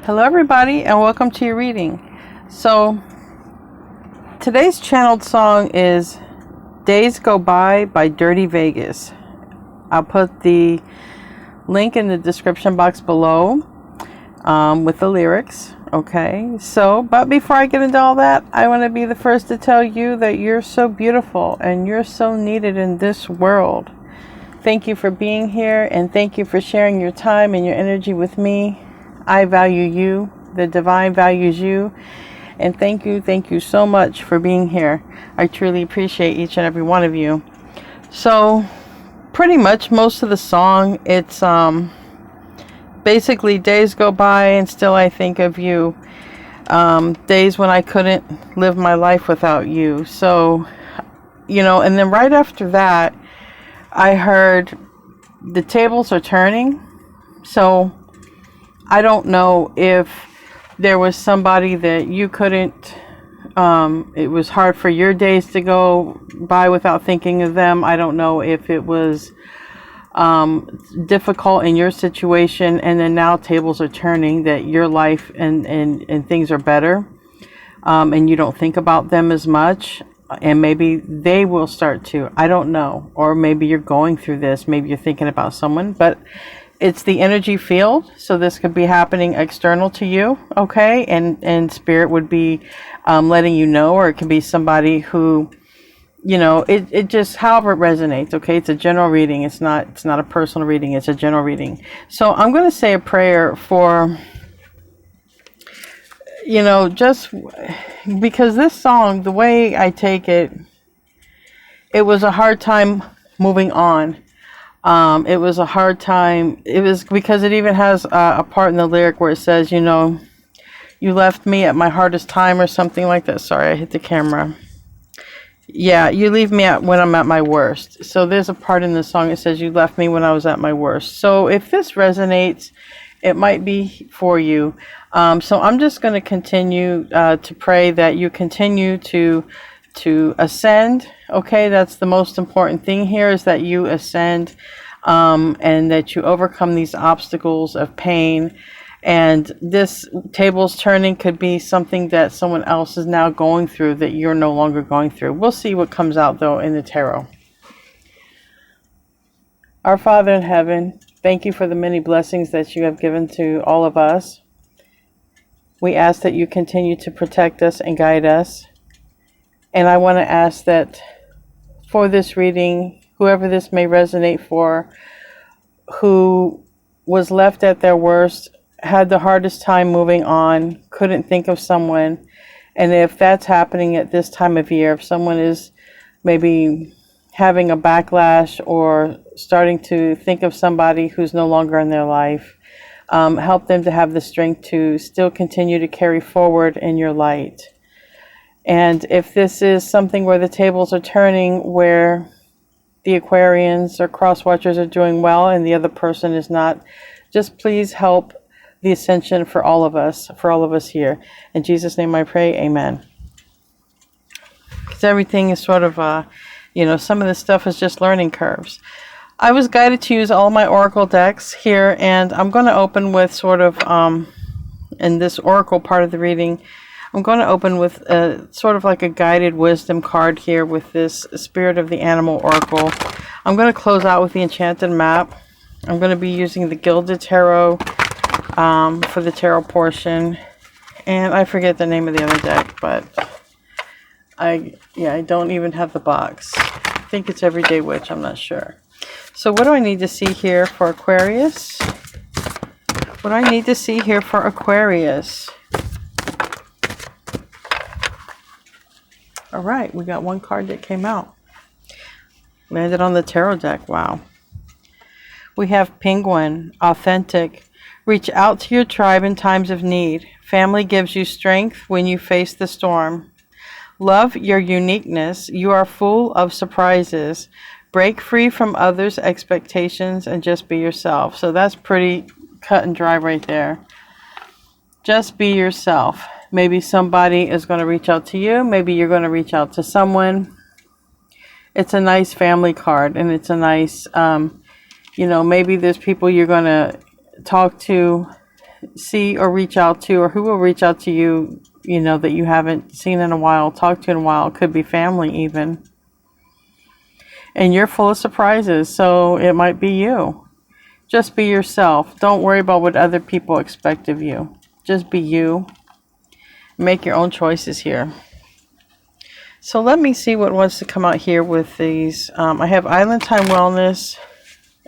Hello everybody and welcome to your reading. So today's channeled song is Days Go By Dirty Vegas. I'll put the link in the description box below with the lyrics. Okay, so but before I get into all that, I want to be the first to tell you that you're so beautiful and you're so needed in this world. Thank you for being here and thank you for sharing your time and your energy with me. I value you. The divine values you. And thank you so much for being here. I truly appreciate each and every one of you. So pretty much most of the song, it's basically days go by and still I think of you. Days when I couldn't live my life without you. So, and then right after that, I heard the tables are turning. So I don't know if there was somebody that you couldn't, it was hard for your days to go by without thinking of them. I don't know if it was difficult in your situation and then now tables are turning, that your life and things are better, and you don't think about them as much, and maybe they will start to. I don't know. Or maybe you're going through this. Maybe you're thinking about someone, but it's the energy field, so this could be happening external to you, okay? And spirit would be letting you know, or it could be somebody who, it just, however it resonates, okay? It's a general reading. It's not a personal reading. It's a general reading. So I'm going to say a prayer for, just because this song, the way I take it, it was a hard time moving on. It was a hard time. It was because it even has a part in the lyric where it says, you left me at my hardest time or something like that. Sorry, I hit the camera. Yeah, you leave me when I'm at my worst. So there's a part in the song that says you left me when I was at my worst. So if this resonates, it might be for you. So I'm just going to continue to pray that you continue to ascend. Okay, that's the most important thing here, is that you ascend, and that you overcome these obstacles of pain. And this tables turning could be something that someone else is now going through that you're no longer going through. We'll see what comes out though in the tarot. Our Father in heaven, thank you for the many blessings that you have given to all of us. We ask that you continue to protect us and guide us. And I want to ask that for this reading, whoever this may resonate for, who was left at their worst, had the hardest time moving on, couldn't think of someone, and if that's happening at this time of year, if someone is maybe having a backlash or starting to think of somebody who's no longer in their life, help them to have the strength to still continue to carry forward in your light. And if this is something where the tables are turning, where the Aquarians or cross watchers are doing well and the other person is not, just please help the ascension for all of us here. In Jesus' name I pray, amen. Because everything is sort of, some of this stuff is just learning curves. I was guided to use all my oracle decks here, and I'm going to open with sort of, in this oracle part of the reading, I'm going to open with sort of like a guided wisdom card here with this Spirit of the Animal Oracle. I'm going to close out with the Enchanted Map. I'm going to be using the Gilded Tarot for the tarot portion. And I forget the name of the other deck, but I don't even have the box. I think it's Everyday Witch. I'm not sure. So what do I need to see here for Aquarius? What do I need to see here for Aquarius? All right, we got one card that came out. Landed on the tarot deck. Wow. We have Penguin, Authentic. Reach out to your tribe in times of need. Family gives you strength when you face the storm. Love your uniqueness. You are full of surprises. Break free from others' expectations and just be yourself. So that's pretty cut and dry right there. Just be yourself. Maybe somebody is going to reach out to you. Maybe you're going to reach out to someone. It's a nice family card, and it's a nice, maybe there's people you're going to talk to see or reach out to, or who will reach out to you, you know, that you haven't seen in a while, talked to in a while. It could be family even. And you're full of surprises, so it might be you. Just be yourself. Don't worry about what other people expect of you. Just be you. Make your own choices here. So let me see what wants to come out here with these. I have Island Time Wellness.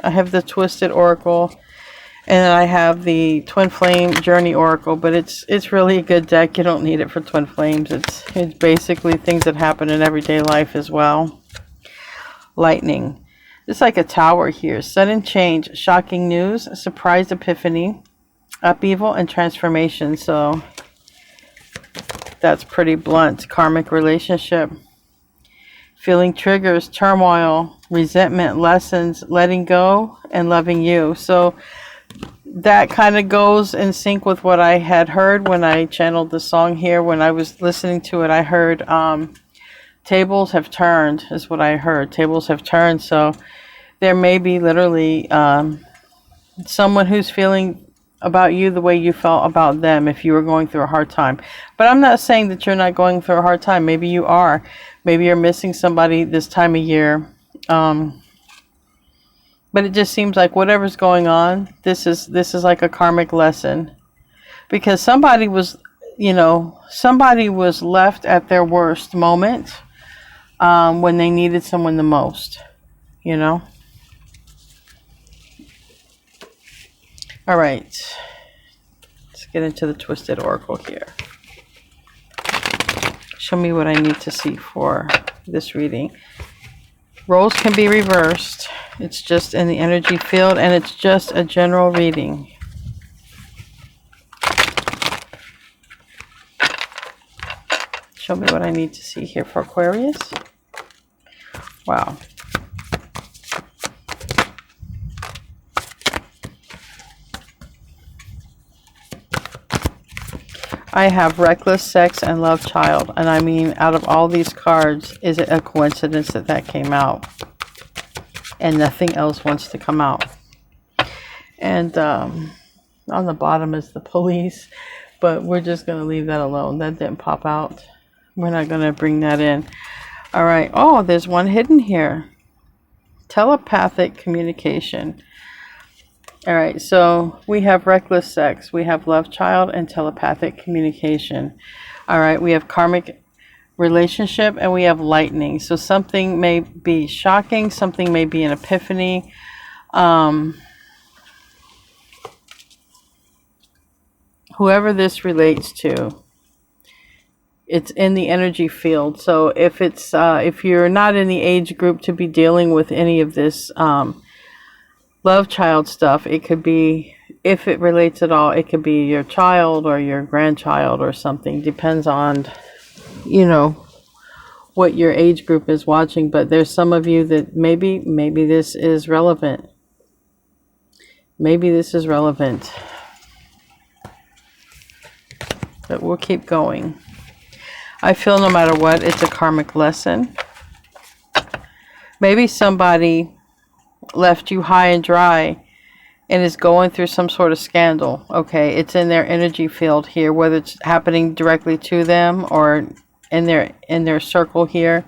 I have the Twisted Oracle. And I have the Twin Flame Journey Oracle. But it's really a good deck. You don't need it for Twin Flames. It's basically things that happen in everyday life as well. Lightning. It's like a tower here. Sudden change. Shocking news. Surprise epiphany. Upheaval and transformation. So that's pretty blunt. Karmic relationship. Feeling triggers, turmoil, resentment, lessons, letting go, and loving you. So that kind of goes in sync with what I had heard when I channeled the song here. When I was listening to it, I heard tables have turned, is what I heard. Tables have turned. So there may be literally someone who's feeling about you the way you felt about them if you were going through a hard time. But I'm not saying that you're not going through a hard time. Maybe you are. Maybe you're missing somebody this time of year. But it just seems like whatever's going on, this is like a karmic lesson. Because somebody was, you know, somebody was left at their worst moment when they needed someone the most, you know. All right, let's get into the Twisted Oracle here. Show me what I need to see for this reading. Roles can be reversed. It's just in the energy field, and it's just a general reading. Show me what I need to see here for Aquarius. Wow. I have reckless sex and love child. And I mean, out of all these cards, is it a coincidence that that came out? And nothing else wants to come out. And on the bottom is the police. But we're just going to leave that alone. That didn't pop out. We're not going to bring that in. All right. Oh, there's one hidden here. Telepathic communication. All right, so we have reckless sex, we have love child, and telepathic communication. All right, we have karmic relationship, and we have lightning. So something may be shocking, something may be an epiphany. Whoever this relates to, it's in the energy field. So if it's if you're not in the age group to be dealing with any of this love child stuff, it could be, if it relates at all, it could be your child or your grandchild or something. Depends on, you know, what your age group is watching. But there's some of you that maybe this is relevant. Maybe this is relevant. But we'll keep going. I feel no matter what, it's a karmic lesson. Maybe somebody left you high and dry and is going through some sort of scandal. Okay, it's in their energy field here, whether it's happening directly to them or in their circle here.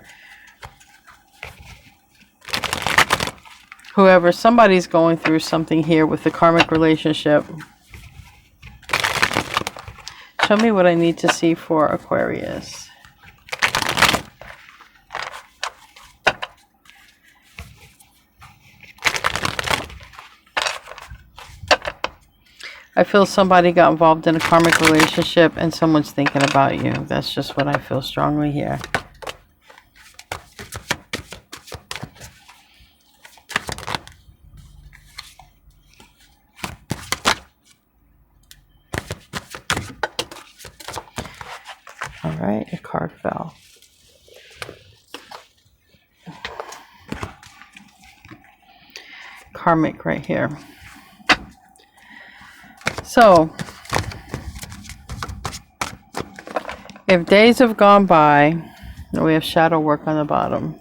Whoever, somebody's going through something here with the karmic relationship. Show me what I need to see for Aquarius. I feel somebody got involved in a karmic relationship and someone's thinking about you. That's just what I feel strongly here. All right, a card fell. Karmic right here. So, if days have gone by, we have shadow work on the bottom.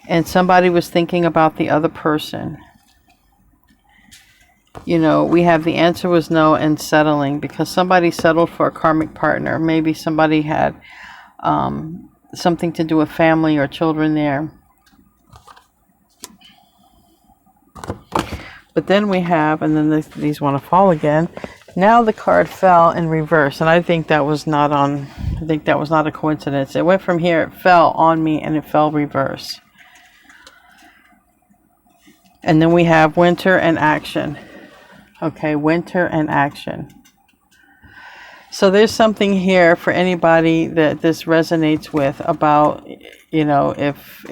And somebody was thinking about the other person. You know, we have the answer was no and settling, because somebody settled for a karmic partner. Maybe somebody had something to do with family or children there. But then we have, and then these want to fall again. Now the card fell in reverse, and I think that was not a coincidence. It went from here, it fell on me, and it fell reverse. And then we have winter and action. Okay, winter and action. So there's something here for anybody that this resonates with about, you know, if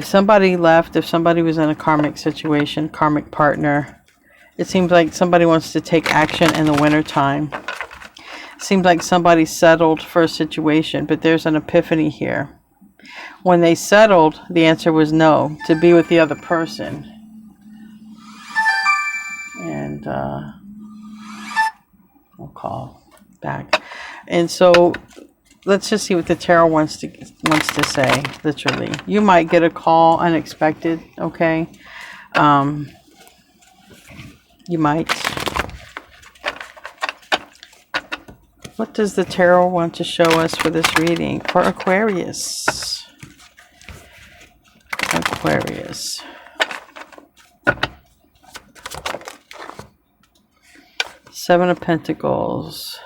somebody left, if somebody was in a karmic situation, karmic partner, it seems like somebody wants to take action in the winter time. Seems like somebody settled for a situation, but there's an epiphany here. When they settled, the answer was no, to be with the other person. And I'll call back. And so let's just see what the tarot wants to say, literally. You might get a call unexpected, okay? You might. What does the tarot want to show us for this reading? For Aquarius. Aquarius. Seven of Pentacles.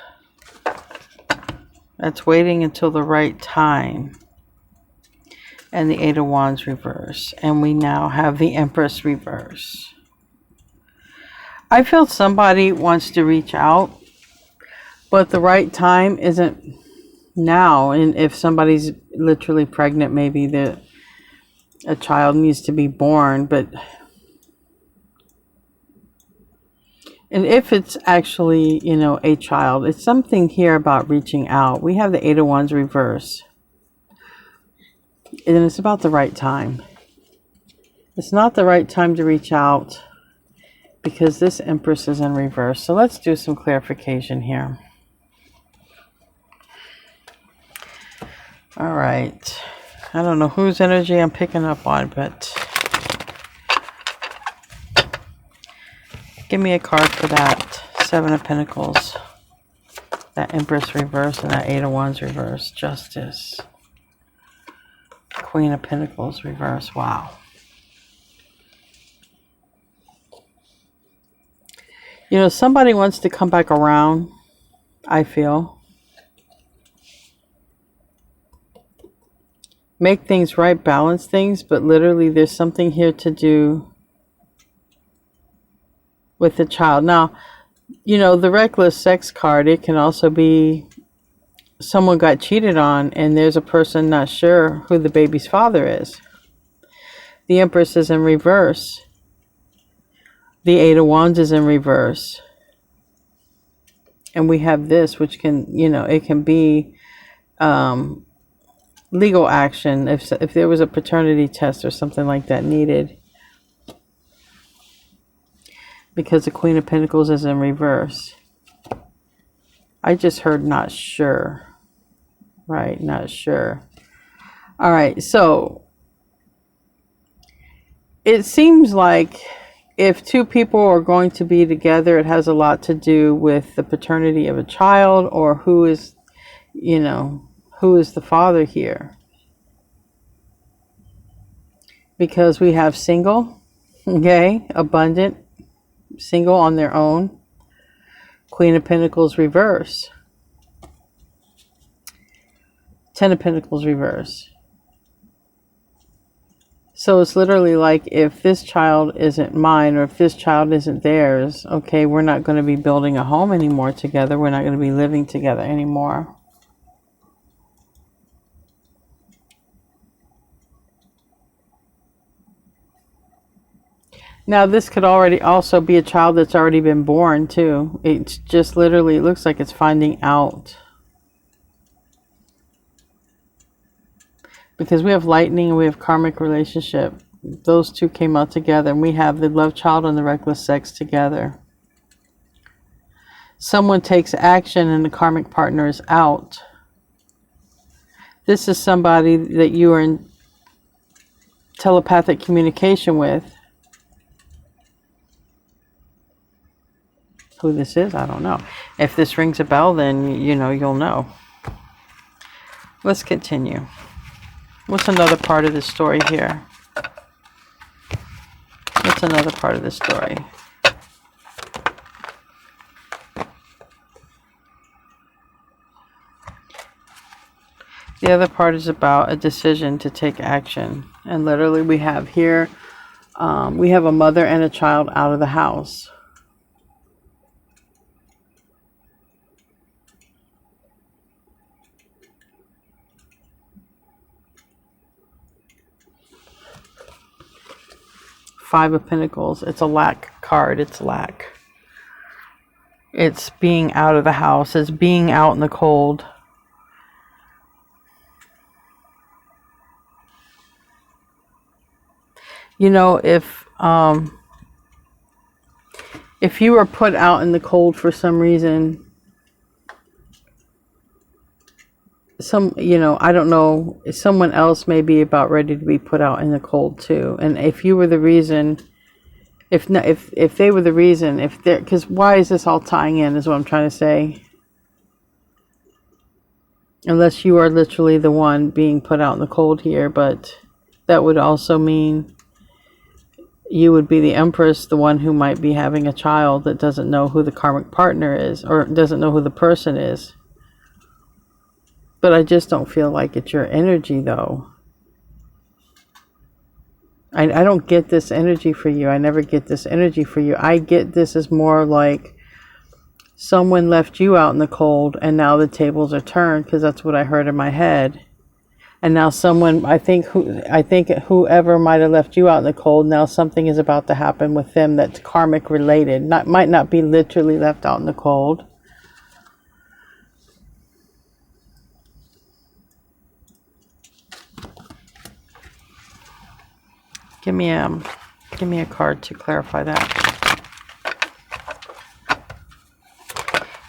That's waiting until the right time. And the Eight of Wands reverse. And we now have the Empress reverse. I feel somebody wants to reach out, but the right time isn't now. And if somebody's literally pregnant, maybe a child needs to be born. And if it's actually, you know, a child, it's something here about reaching out. We have the Eight of Wands reverse. And it's about the right time. It's not the right time to reach out because this Empress is in reverse. So let's do some clarification here. All right. I don't know whose energy I'm picking up on, but give me a card for that. Seven of Pentacles. That Empress reverse and that Eight of Wands reverse. Justice. Queen of Pentacles reverse. Wow. You know, somebody wants to come back around, I feel. Make things right, balance things, but literally there's something here to do with the child. Now, you know, the reckless sex card, it can also be someone got cheated on and there's a person not sure who the baby's father is. The Empress is in reverse. The Eight of Wands is in reverse. And we have this, which can, you know, it can be legal action if there was a paternity test or something like that needed. Because the Queen of Pentacles is in reverse. I just heard not sure. Right, not sure. All right, so it seems like if two people are going to be together, it has a lot to do with the paternity of a child or who is, you know, who is the father here. Because we have single, okay, abundant, single on their own. Queen of Pentacles reverse. Ten of Pentacles reverse. So it's literally like if this child isn't mine or if this child isn't theirs, okay, we're not going to be building a home anymore together. We're not going to be living together anymore. Now this could already also be a child that's already been born too. It's just literally, it looks like it's finding out. Because we have lightning and we have karmic relationship. Those two came out together. And we have the love child and the reckless sex together. Someone takes action and the karmic partner is out. This is somebody that you are telepathic communication with. Who this is, I don't know. If this rings a bell, then you know, you'll know. Let's continue. What's another part of the story here? What's another part of the story? The other part is about a decision to take action. And literally we have here, we have a mother and a child out of the house. Five of Pentacles. It's a lack card. It's lack. It's being out of the house. It's being out in the cold. You know, if you were put out in the cold for some reason, you know, I don't know, someone else may be about ready to be put out in the cold too. And if you were the reason, if they were the reason, if they're, because why is this all tying in is what I'm trying to say. Unless you are literally the one being put out in the cold here, but that would also mean you would be the Empress, the one who might be having a child that doesn't know who the karmic partner is, or doesn't know who the person is. But I just don't feel like it's your energy, though. I don't get this energy for you. I never get this energy for you. I get this as more like someone left you out in the cold, and now the tables are turned, because that's what I heard in my head. And now someone, I think whoever might have left you out in the cold, now something is about to happen with them that's karmic related. Might not be literally left out in the cold. Give me a card to clarify that.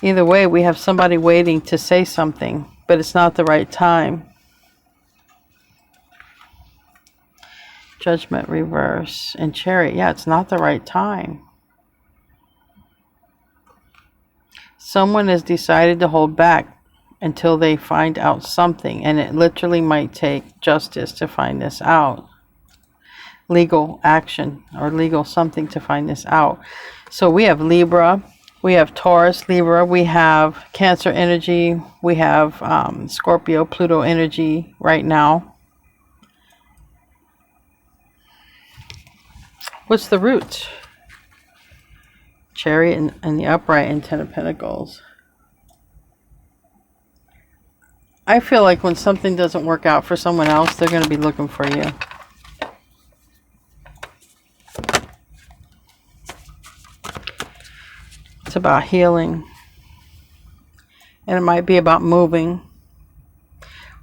Either way, we have somebody waiting to say something, but it's not the right time. Judgment reverse and Chariot. Yeah, it's not the right time. Someone has decided to hold back until they find out something, and it literally might take justice to find this out. Legal action or legal something to find this out. So we have Libra, we have Taurus, Libra, we have Cancer energy, we have Scorpio, Pluto energy right now. What's the root? Chariot and the upright and Ten of Pentacles. I feel like when something doesn't work out for someone else, they're going to be looking for you. It's about healing. And it might be about moving.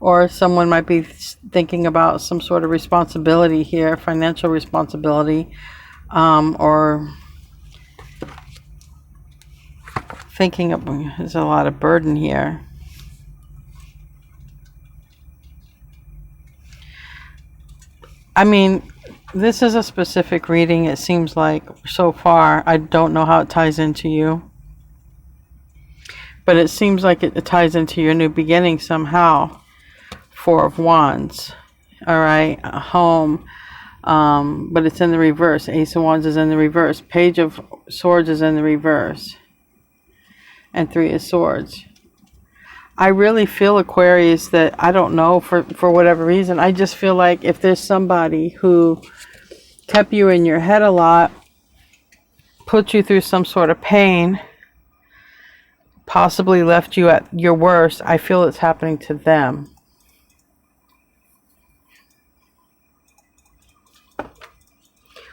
Or someone might be thinking about some sort of responsibility here, financial responsibility. Or thinking of, there's a lot of burden here. I mean, this is a specific reading, it seems like, so far. I don't know how it ties into you. But it seems like it ties into your new beginning somehow. Four of Wands. Alright, a home. But it's in the reverse. Ace of Wands is in the reverse. Page of Swords is in the reverse. And Three of Swords. I really feel, Aquarius, that I don't know, for whatever reason, I just feel like if there's somebody who kept you in your head a lot, put you through some sort of pain, possibly left you at your worst, I feel it's happening to them.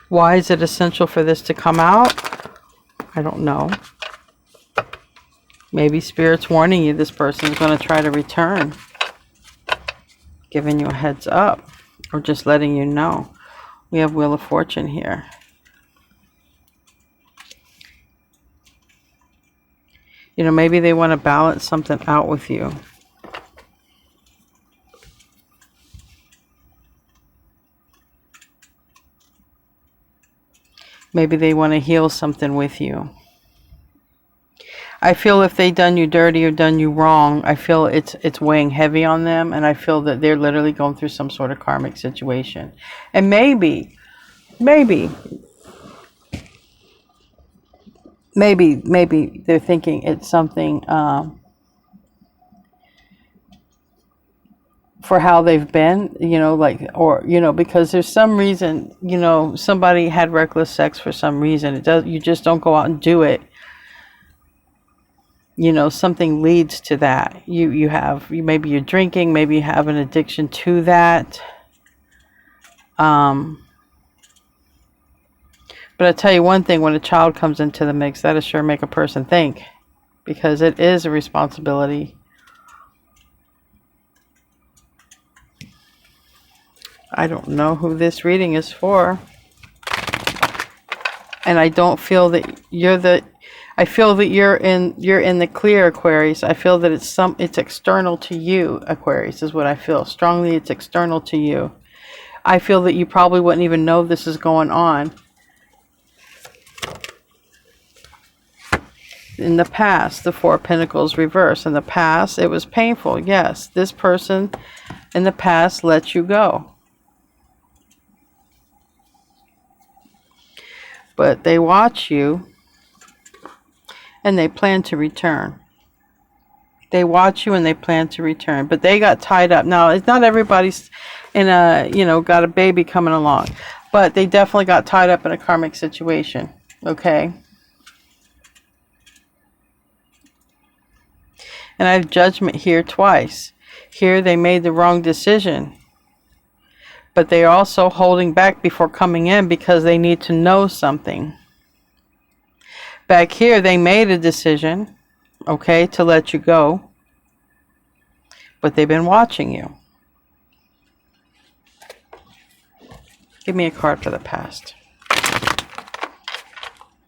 Why is it essential for this to come out? I don't know. Maybe Spirit's warning you this person is going to try to return. Giving you a heads up. Or just letting you know. We have Wheel of Fortune here. You know, maybe they want to balance something out with you. Maybe they want to heal something with you. I feel if they done you dirty or done you wrong, I feel it's weighing heavy on them, and I feel that they're literally going through some sort of karmic situation. And maybe they're thinking it's something for how they've been, like, or, because there's some reason, somebody had reckless sex for some reason. You just don't go out and do it. Something leads to that. Maybe you're drinking, maybe you have an addiction to that. But I tell you one thing, when a child comes into the mix, that'll sure make a person think, because it is a responsibility. I don't know who this reading is for. And I don't feel that I feel that you're in the clear, Aquarius. I feel that it's external to you, Aquarius, is what I feel. Strongly it's external to you. I feel that you probably wouldn't even know this is going on. In the past, the Four of Pentacles reverse. In the past, it was painful. Yes, this person in the past let you go. But they watch you and they plan to return. They watch you and they plan to return. But they got tied up. Now, it's not everybody's got a baby coming along. But they definitely got tied up in a karmic situation. Okay? And I have judgment here twice. Here they made the wrong decision. But they're also holding back before coming in because they need to know something. Back here, they made a decision, okay, to let you go. But they've been watching you. Give me a card for the past.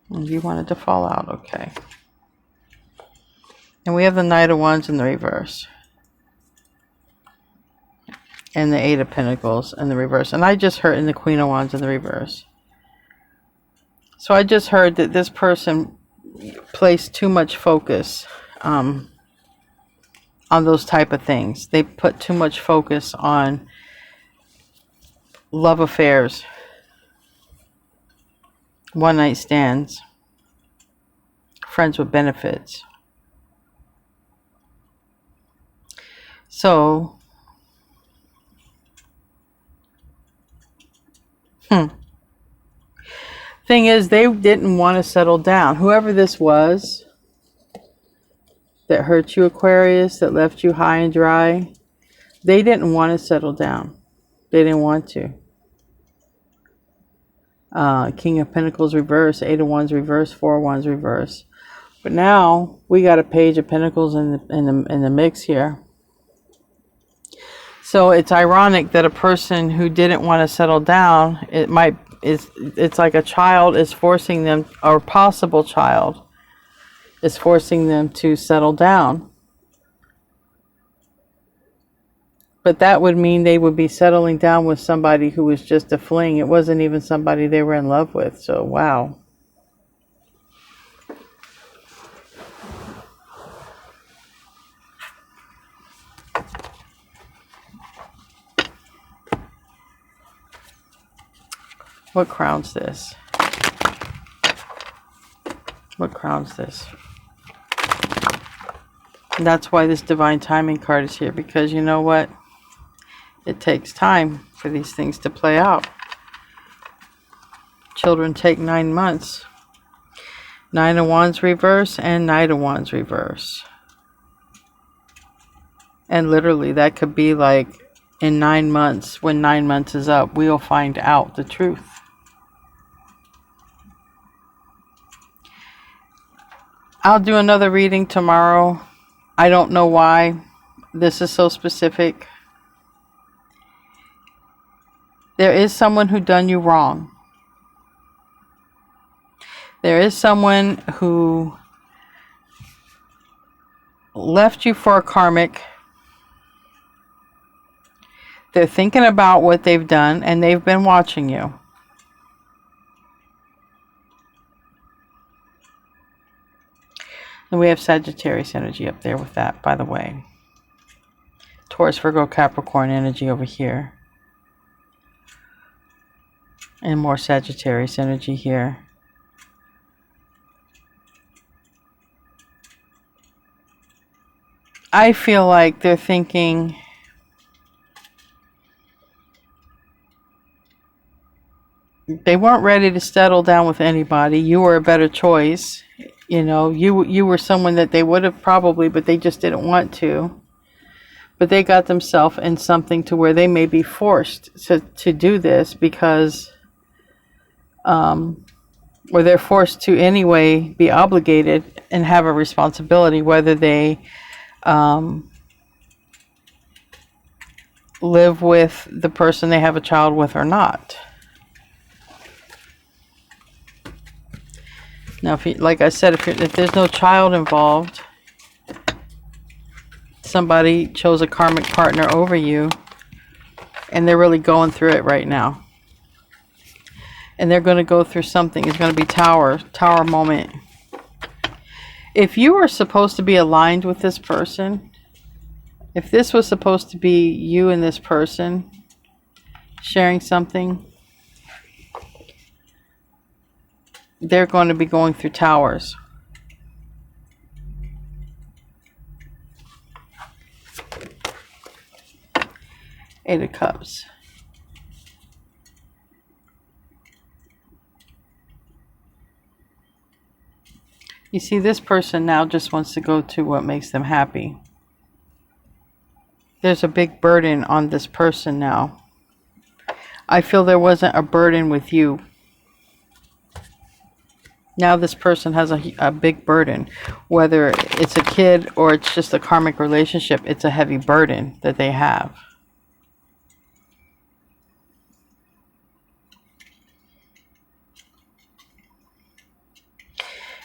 And you wanted to fall out, okay. And we have the Knight of Wands in the reverse. And the Eight of Pentacles in the reverse. And I just heard in the Queen of Wands in the reverse. So I just heard that this person placed too much focus on those type of things. They put too much focus on love affairs, one night stands, friends with benefits. So thing is, they didn't want to settle down. Whoever this was that hurt you, Aquarius, that left you high and dry, they didn't want to settle down. They didn't want to. King of Pentacles reverse, Eight of Wands reverse, Four of Wands reverse. But now we got a Page of Pentacles in the mix here. So it's ironic that a person who didn't want to settle down, it's like a child is forcing them, or a possible child is forcing them to settle down. But that would mean they would be settling down with somebody who was just a fling. It wasn't even somebody they were in love with. So, wow. What crowns this? What crowns this? And that's why this divine timing card is here, because you know what? It takes time for these things to play out. Children take 9 months. Nine of Wands reverse and Knight of Wands reverse. And literally that could be like in 9 months, when 9 months is up, we'll find out the truth. I'll do another reading tomorrow. I don't know why this is so specific. There is someone who done you wrong. There is someone who left you for a karmic. They're thinking about what they've done, and they've been watching you. And we have Sagittarius energy up there with that, by the way. Taurus, Virgo, Capricorn energy over here. And more Sagittarius energy here. I feel like they're thinking they weren't ready to settle down with anybody. You were a better choice. You know, you were someone that they would have probably, but they just didn't want to. But they got themselves in something to where they may be forced to do this because, or they're forced to anyway be obligated and have a responsibility, whether they live with the person they have a child with or not. Now, like I said, if there's no child involved, somebody chose a karmic partner over you, and they're really going through it right now. And they're going to go through something. It's going to be tower moment. If you were supposed to be aligned with this person, if this was supposed to be you and this person sharing something, they're going to be going through towers. Eight of Cups. You see, this person now just wants to go to what makes them happy. There's a big burden on this person now. I feel there wasn't a burden with you. Now this person has a big burden. Whether it's a kid or it's just a karmic relationship, it's a heavy burden that they have.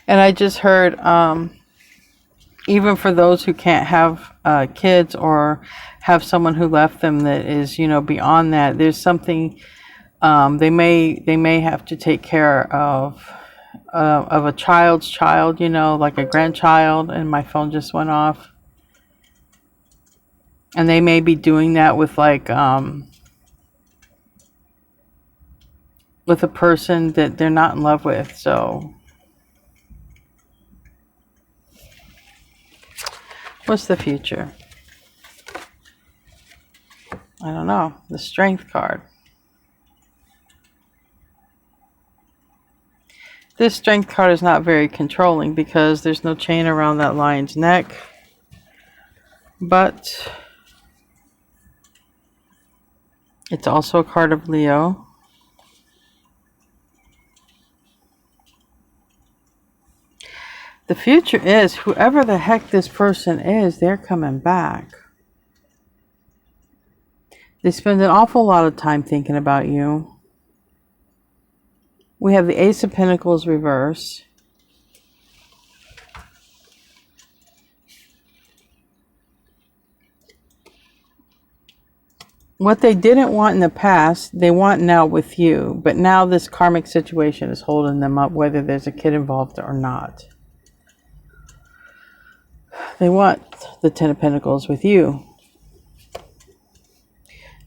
And I just heard, even for those who can't have kids or have someone who left them that is, you know, beyond that, there's something they may have to take care of a child's child, you know, like a grandchild. And my phone just went off. And they may be doing that with like with a person that they're not in love with. So what's the future? I don't know. The Strength card. This Strength card is not very controlling because there's no chain around that lion's neck. But it's also a card of Leo. The future is, whoever the heck this person is, they're coming back. They spend an awful lot of time thinking about you. We have the Ace of Pentacles reverse. What they didn't want in the past, they want now with you. But now this karmic situation is holding them up, whether there's a kid involved or not. They want the Ten of Pentacles with you.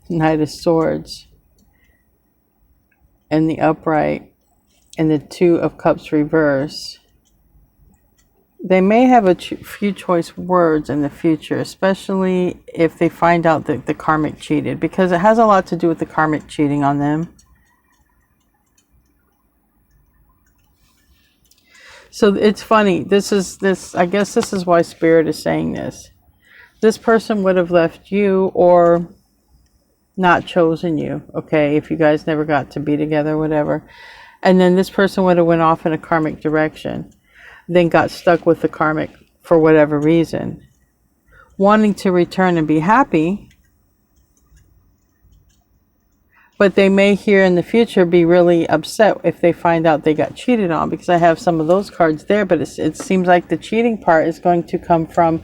Knight of Swords. And the upright. And the Two of Cups reverse. They may have a few choice words in the future, especially if they find out that the karmic cheated, because it has a lot to do with the karmic cheating on them. So it's funny. I guess this is why Spirit is saying this. This person would have left you or not chosen you, okay, if you guys never got to be together or whatever. And then this person would have went off in a karmic direction, then got stuck with the karmic for whatever reason, wanting to return and be happy. But they may here in the future be really upset if they find out they got cheated on, because I have some of those cards there, but it seems like the cheating part is going to come from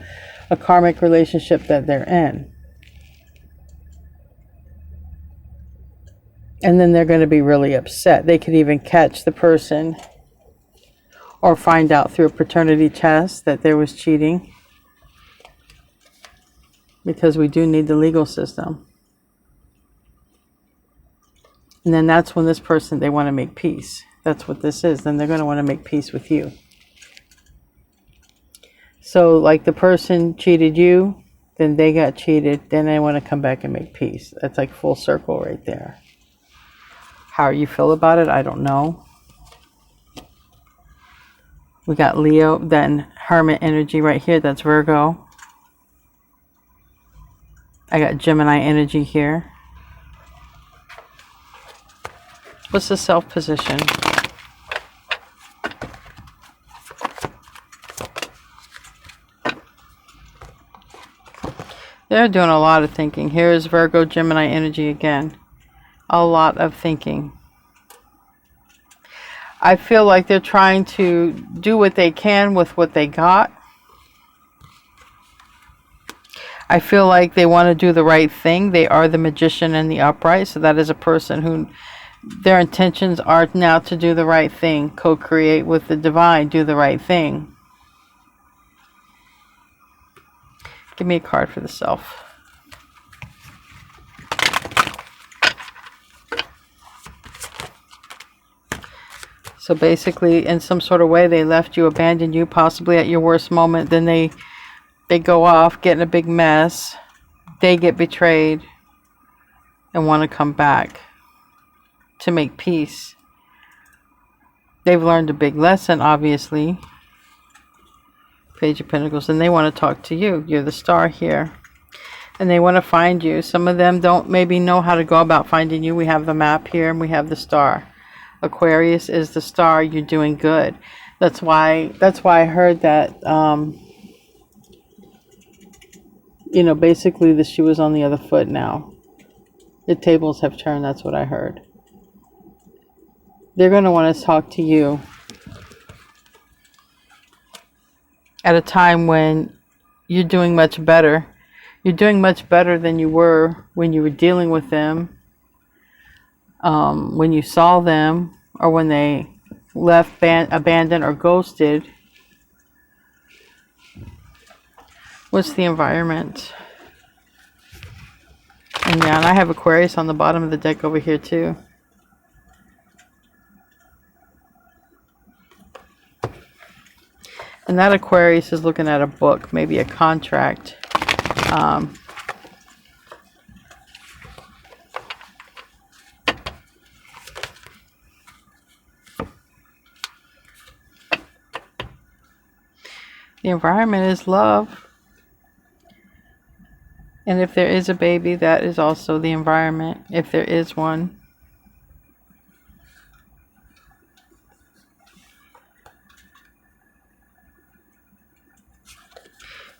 a karmic relationship that they're in. And then they're going to be really upset. They could even catch the person, or find out through a paternity test that there was cheating, because we do need the legal system. And then that's when this person, they want to make peace. That's what this is. Then they're going to want to make peace with you. So like the person cheated you, then they got cheated, then they want to come back and make peace. That's like full circle right there. How you feel about it, I don't know. We got Leo, then Hermit energy right here, that's Virgo. I got Gemini energy here. What's the self position? They're doing a lot of thinking. Here's Virgo, Gemini energy again. A lot of thinking. I feel like they're trying to do what they can with what they got. I feel like they want to do the right thing. They are the Magician and the Upright. So that is a person who, their intentions are now to do the right thing. Co-create with the divine. Do the right thing. Give me a card for the self. So basically, in some sort of way, they left you, abandoned you, possibly at your worst moment. Then they go off, get in a big mess. They get betrayed and want to come back to make peace. They've learned a big lesson, obviously. Page of Pentacles, and they want to talk to you. You're the star here, and they want to find you. Some of them don't maybe know how to go about finding you. We have the map here, and we have the star. Aquarius is the star. You're doing good. That's why I heard that. You know, basically the shoe is on the other foot now. The tables have turned. That's what I heard. They're going to want to talk to you at a time when you're doing much better. You're doing much better than you were when you were dealing with them, when you saw them, or when they left, abandoned, or ghosted. What's the environment? And yeah, and I have Aquarius on the bottom of the deck over here too. And that Aquarius is looking at a book, maybe a contract. The environment is love. And if there is a baby, that is also the environment, if there is one.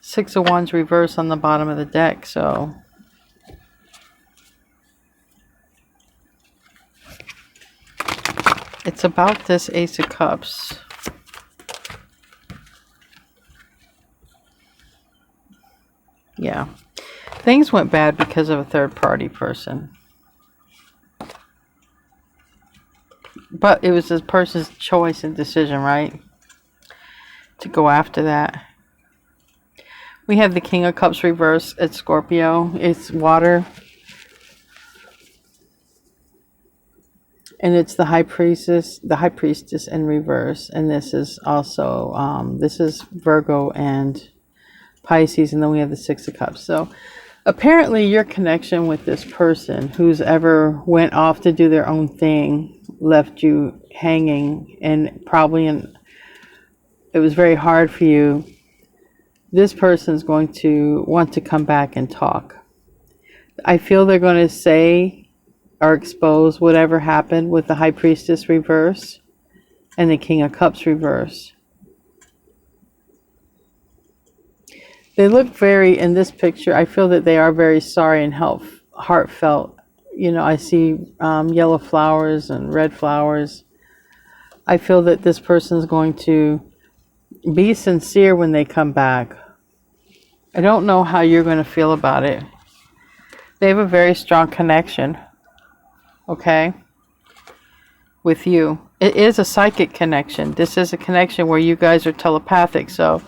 Six of Wands reverse on the bottom of the deck, so it's about this Ace of Cups. Yeah. Things went bad because of a third party person. But it was this person's choice and decision, right? To go after that. We have the King of Cups reverse at Scorpio. It's water. And it's the High Priestess in reverse. And this is also, this is Virgo and Pisces. And then we have the Six of Cups. So apparently your connection with this person who's ever went off to do their own thing left you hanging, and probably it was very hard for you. This person's going to want to come back and talk. I feel they're going to say or expose whatever happened with the High Priestess reverse and the King of Cups reverse. They look very, in this picture, I feel that they are very sorry and heartfelt. You know, I see yellow flowers and red flowers. I feel that this person's going to be sincere when they come back. I don't know how you're going to feel about it. They have a very strong connection. Okay? with you. It is a psychic connection. This is a connection where you guys are telepathic. So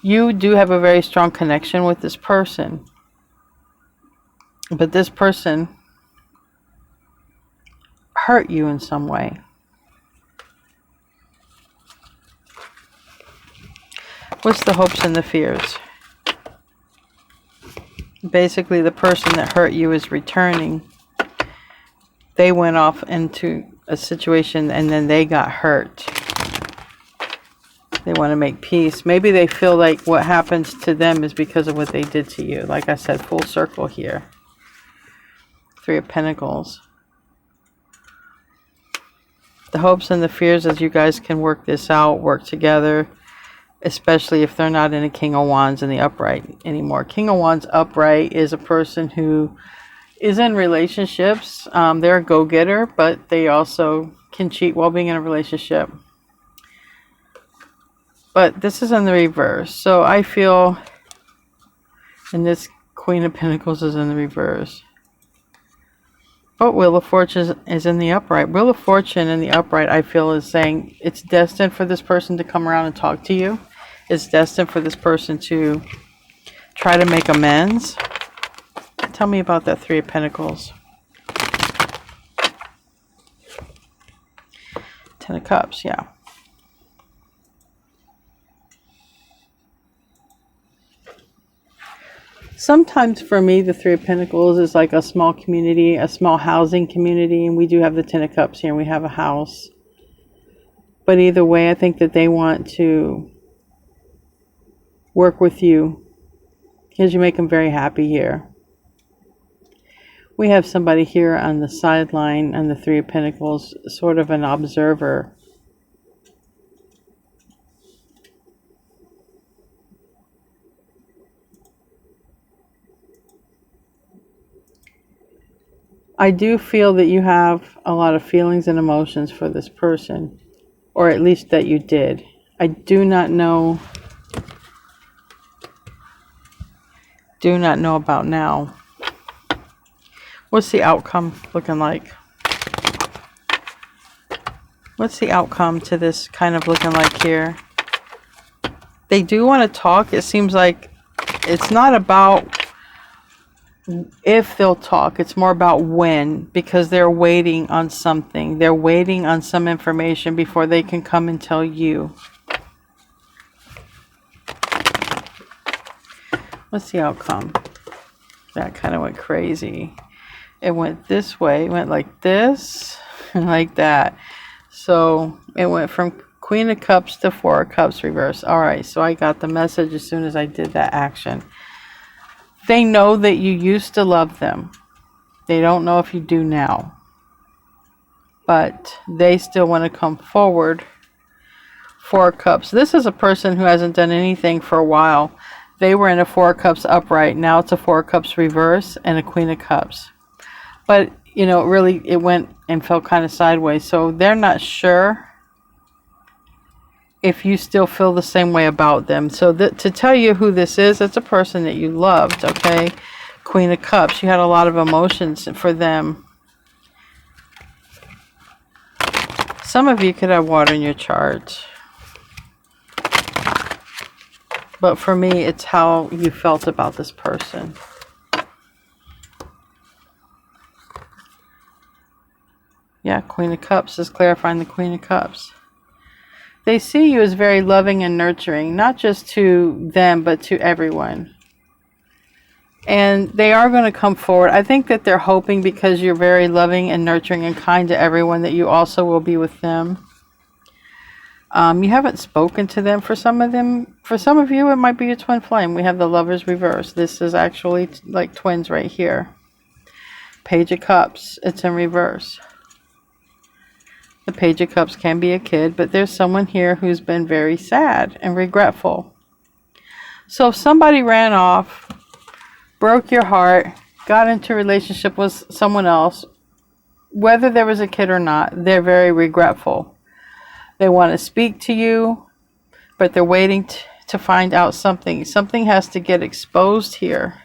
you do have a very strong connection with this person. But this person hurt you in some way. What's the hopes and the fears? Basically, the person that hurt you is returning. They went off into a situation and then they got hurt. They want to make peace. Maybe they feel like what happens to them is because of what they did to you. Like I said, full circle here. Three of Pentacles. The hopes and the fears is you guys can work this out, work together. Especially if they're not in a King of Wands in the upright anymore. King of Wands upright is a person who is in relationships. They're a go-getter, but they also can cheat while being in a relationship. But this is in the reverse. So I feel, and this Queen of Pentacles is in the reverse. But Wheel of Fortune is in the upright. Wheel of Fortune in the upright, I feel, is saying it's destined for this person to come around and talk to you. It's destined for this person to try to make amends. Tell me about that Three of Pentacles. Ten of Cups, yeah. Sometimes for me, the Three of Pentacles is like a small community, a small housing community. And we do have the Ten of Cups here. And we have a house. But either way, I think that they want to work with you because you make them very happy here. We have somebody here on the sideline on the Three of Pentacles, sort of an observer. I do feel that you have a lot of feelings and emotions for this person, or at least that you did. I do not know about now. What's the outcome looking like? What's the outcome to this kind of looking like here? They do want to talk. It seems like it's not about if they'll talk. It's more about when, because they're waiting on something. They're waiting on some information before they can come and tell you. What's the outcome? That kind of went crazy. It went this way. It went like this and like that. So it went from Queen of Cups to Four of Cups reverse. All right, so I got the message as soon as I did that action. They know that you used to love them. They don't know if you do now. But they still want to come forward. Four of Cups. This is a person who hasn't done anything for a while. They were in a Four of Cups upright. Now it's a Four of Cups reverse and a Queen of Cups. But, you know, really it went and fell kind of sideways. So they're not sure if you still feel the same way about them. So to tell you who this is, it's a person that you loved, okay? Queen of Cups. You had a lot of emotions for them. Some of you could have water in your chart. But for me, it's how you felt about this person. Yeah, Queen of Cups is clarifying the Queen of Cups. They see you as very loving and nurturing, not just to them, but to everyone. And they are going to come forward. I think that they're hoping, because you're very loving and nurturing and kind to everyone, that you also will be with them. You haven't spoken to them. For some of them, for some of you, it might be a twin flame. We have the Lovers reverse. This is actually like twins right here. Page of Cups. It's in reverse. The Page of Cups can be a kid, but there's someone here who's been very sad and regretful. So if somebody ran off, broke your heart, got into a relationship with someone else, whether there was a kid or not, they're very regretful. They want to speak to you, but they're waiting to find out something. Something has to get exposed here.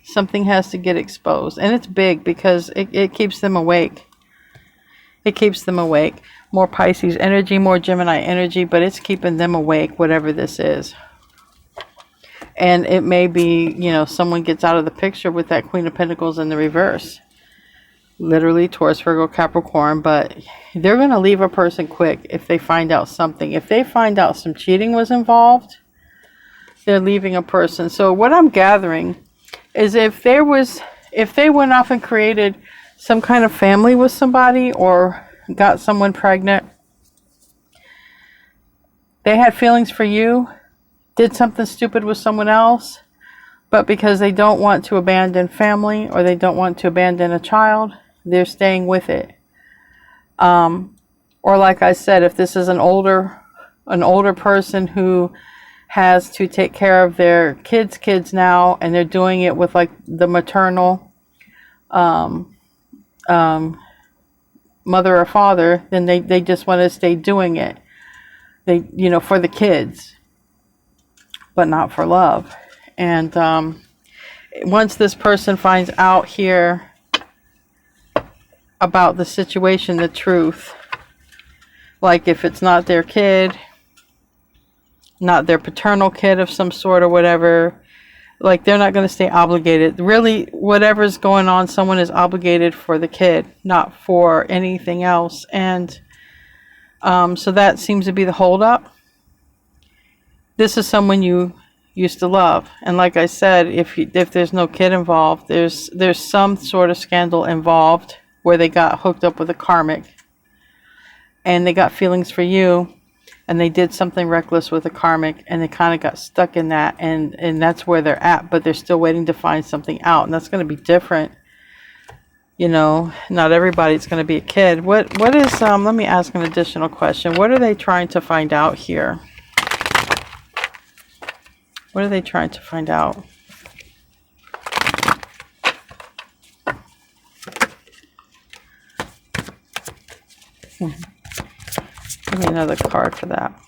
Something has to get exposed. And it's big because it keeps them awake. It keeps them awake. More Pisces energy, more Gemini energy, but it's keeping them awake, whatever this is. And it may be, you know, someone gets out of the picture with that Queen of Pentacles in the reverse. Literally Taurus, Virgo, Capricorn, but they're going to leave a person quick if they find out something. If they find out some cheating was involved, they're leaving a person. So what I'm gathering is if they went off and created some kind of family with somebody or got someone pregnant, they had feelings for you, did something stupid with someone else, but because they don't want to abandon family or they don't want to abandon a child, they're staying with it. Or like I said, if this is an older person who has to take care of their kids now, and they're doing it with like the maternal mother or father, then they just want to stay doing it. They, you know, for the kids, but not for love. And once this person finds out here about the situation, the truth, like if it's not their kid, not their paternal kid of some sort or whatever, like they're not going to stay obligated. Really, whatever's going on, someone is obligated for the kid, not for anything else. And so that seems to be the holdup. This is someone you used to love, and like I said, if there's no kid involved, there's some sort of scandal involved where they got hooked up with a karmic, and they got feelings for you, and they did something reckless with a karmic, and they kind of got stuck in that, and that's where they're at, but they're still waiting to find something out, and that's going to be different. You know, not everybody's going to be a kid. What is let me ask an additional question. What are they trying to find out here? What are they trying to find out? Give me another card for that.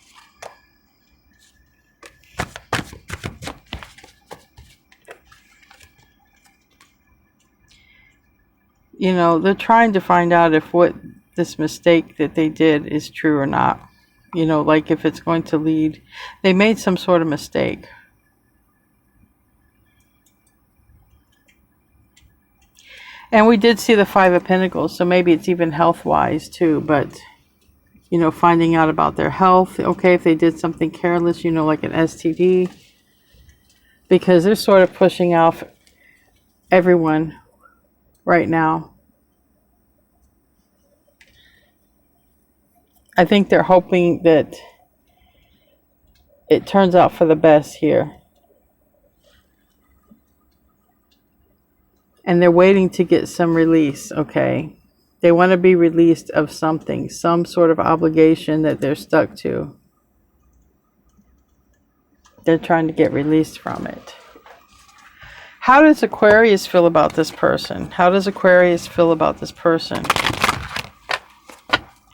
You know, they're trying to find out if what this mistake that they did is true or not. You know, like if it's going to lead, they made some sort of mistake. And we did see the Five of Pentacles, so maybe it's even health-wise too, but, you know, finding out about their health. Okay, if they did something careless, you know, like an STD, because they're sort of pushing off everyone right now. I think they're hoping that it turns out for the best here. And they're waiting to get some release, okay? They want to be released of something, some sort of obligation that they're stuck to. They're trying to get released from it. How does Aquarius feel about this person? How does Aquarius feel about this person?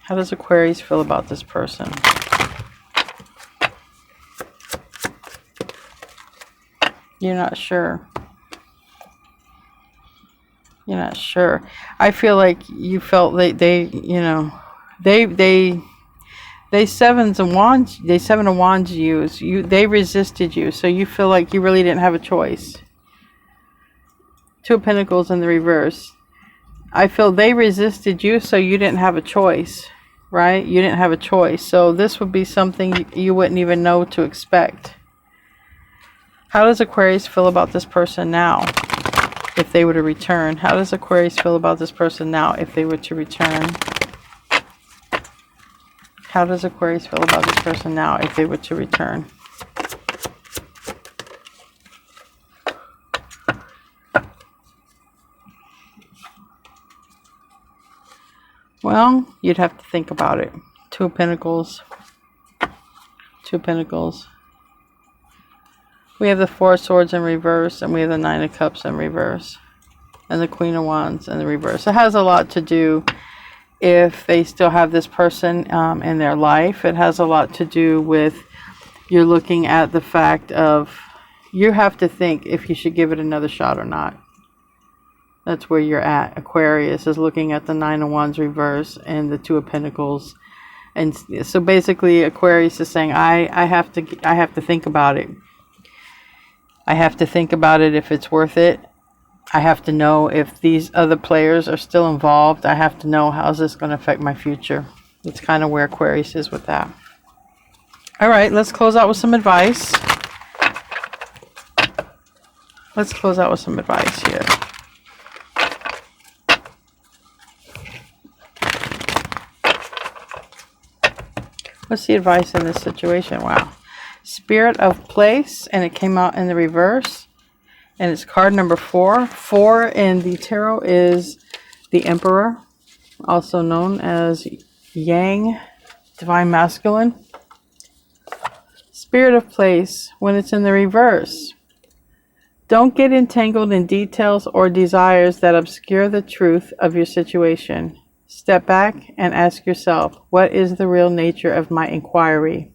How does Aquarius feel about this person? You're not sure. You're not sure. I feel like you felt they you know, they seven of wands you. They resisted you, so you feel like you really didn't have a choice. Two of Pentacles in the reverse. I feel they resisted you, so you didn't have a choice, right? You didn't have a choice. So this would be something you wouldn't even know to expect. How does Aquarius feel about this person now, if they were to return? How does Aquarius feel about this person now, if they were to return? How does Aquarius feel about this person now, if they were to return? Well, you'd have to think about it. Two of Pentacles. Two of Pentacles. We have the Four of Swords in reverse, and we have the Nine of Cups in reverse, and the Queen of Wands in the reverse. It has a lot to do if they still have this person in their life. It has a lot to do with, you're looking at the fact of, you have to think if you should give it another shot or not. That's where you're at. Aquarius is looking at the Nine of Wands reverse and the Two of Pentacles. And so basically Aquarius is saying, I have to think about it. I have to think about it if it's worth it. I have to know if these other players are still involved. I have to know, how's this going to affect my future. That's kind of where Aquarius is with that. All right, let's close out with some advice. Let's close out with some advice here. What's the advice in this situation? Wow. Spirit of place, and it came out in the reverse. And it's card number 4. 4 in the tarot is the Emperor, also known as Yang, Divine Masculine. Spirit of place, when it's in the reverse. Don't get entangled in details or desires that obscure the truth of your situation. Step back and ask yourself, what is the real nature of my inquiry?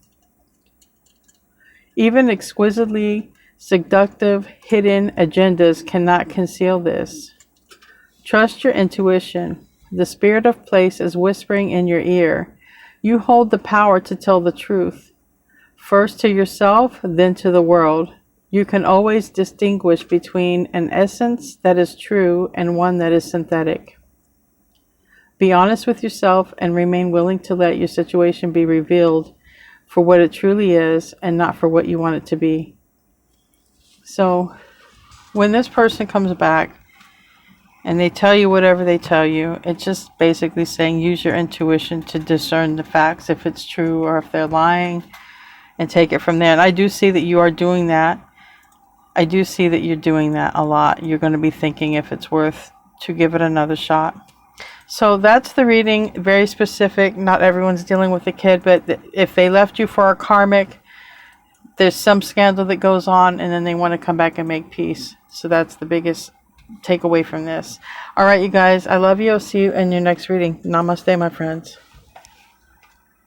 Even exquisitely seductive hidden agendas cannot conceal this. Trust your intuition. The spirit of place is whispering in your ear. You hold the power to tell the truth. First to yourself, then to the world. You can always distinguish between an essence that is true and one that is synthetic. Be honest with yourself and remain willing to let your situation be revealed for what it truly is and not for what you want it to be. So when this person comes back and they tell you whatever they tell you, it's just basically saying use your intuition to discern the facts, if it's true or if they're lying, and take it from there. And I do see that you are doing that. I do see that you're doing that a lot. You're going to be thinking if it's worth to give it another shot. So that's the reading. Very specific. Not everyone's dealing with a kid, but if they left you for a karmic, there's some scandal that goes on and then they want to come back and make peace. So that's the biggest takeaway from this. All right, you guys. I love you. I'll see you in your next reading. Namaste, my friends.